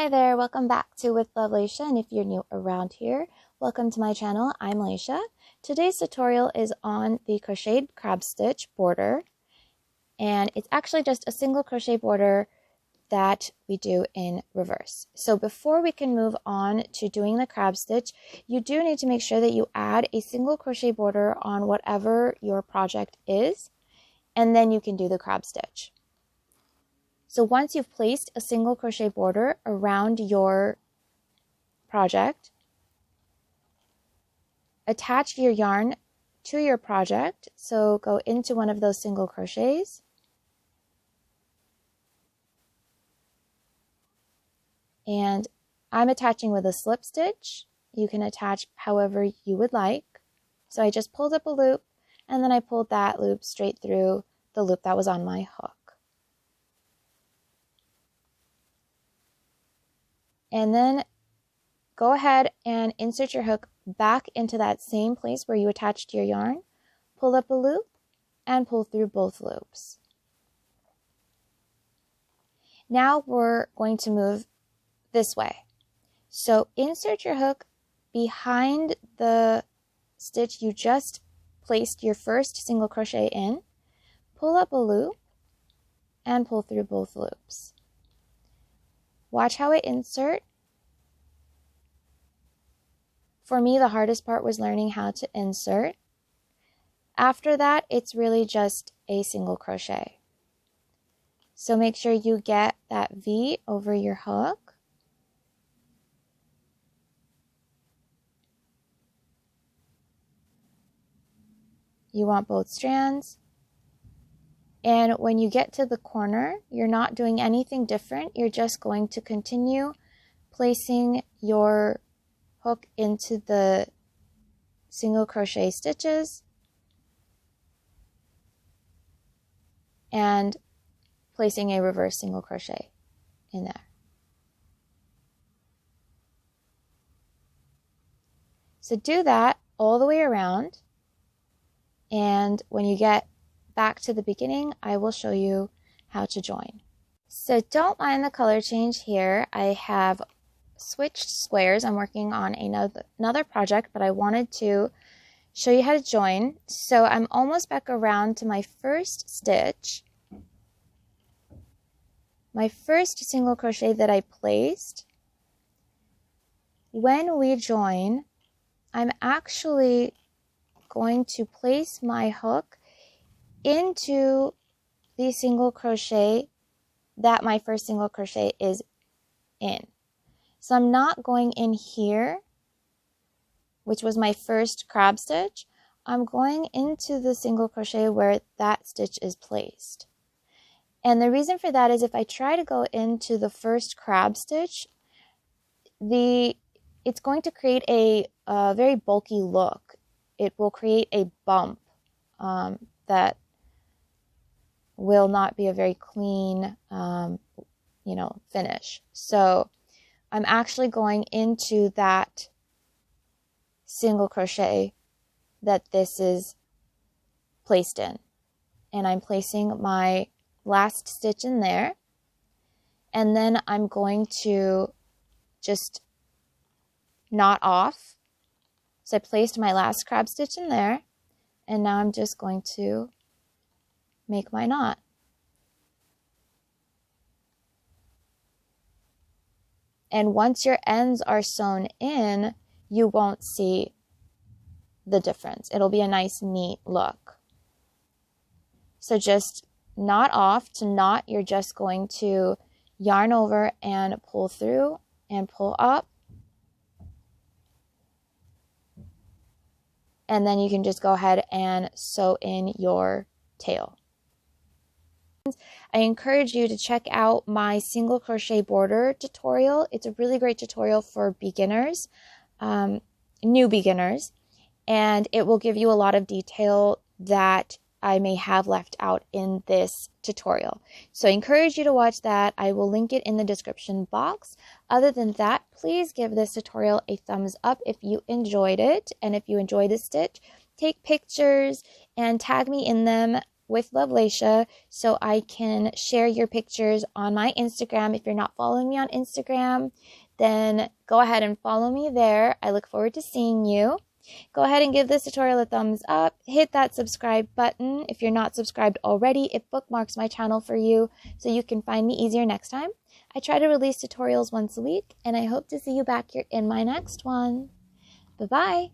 Hi there, welcome back to With Love Laisha, and if you're new around here, welcome to my channel. I'm Laisha. Today's tutorial is on the Crochet Crab Stitch Border, and it's actually just a single crochet border that we do in reverse. So before we can move on to doing the crab stitch, you do need to make sure that you add a single crochet border on whatever your project is, and then you can do the crab stitch. So once you've placed a single crochet border around your project, attach your yarn to your project. So go into one of those single crochets. And I'm attaching with a slip stitch. You can attach however you would like. So I just pulled up a loop, and then I pulled that loop straight through the loop that was on my hook. And then go ahead and insert your hook back into that same place where you attached your yarn. Pull up a loop and pull through both loops. Now we're going to move this way. So insert your hook behind the stitch you just placed your first single crochet in. Pull up a loop and pull through both loops. Watch how I insert. For me, the hardest part was learning how to insert. After that, it's really just a single crochet. So make sure you get that V over your hook. You want both strands. And when you get to the corner, you're not doing anything different. You're just going to continue placing your hook into the single crochet stitches and placing a reverse single crochet in there. So do that all the way around, and when you get back to the beginning, I will show you how to join. So don't mind the color change here. I have switched squares. I'm working on another project, but I wanted to show you how to join. So I'm almost back around to my first stitch. My first single crochet that I placed. When we join, I'm actually going to place my hook into the single crochet that my first single crochet is in. So I'm not going in here, which was my first crab stitch. I'm going into the single crochet where that stitch is placed. And the reason for that is if I try to go into the first crab stitch, it's going to create a very bulky look. It will create a bump that will not be a very clean, finish. So I'm actually going into that single crochet that this is placed in. And I'm placing my last stitch in there. And then I'm going to just knot off. So I placed my last crab stitch in there. And now I'm just going to make my knot. And once your ends are sewn in, you won't see the difference. It'll be a nice, neat look. So just knot off. To knot, you're just going to yarn over and pull through and pull up. And then you can just go ahead and sew in your tail. I encourage you to check out my single crochet border tutorial. It's a really great tutorial for beginners, new beginners, and it will give you a lot of detail that I may have left out in this tutorial. So I encourage you to watch that. I will link it in the description box. Other than that, please give this tutorial a thumbs up if you enjoyed it, and if you enjoyed the stitch, take pictures and tag me in them with Lovelacia so I can share your pictures on my Instagram. If you're not following me on Instagram, then go ahead and follow me there. I look forward to seeing you. Go ahead and give this tutorial a thumbs up. Hit that subscribe button. If you're not subscribed already, it bookmarks my channel for you so you can find me easier next time. I try to release tutorials once a week, and I hope to see you back here in my next one. Bye-bye.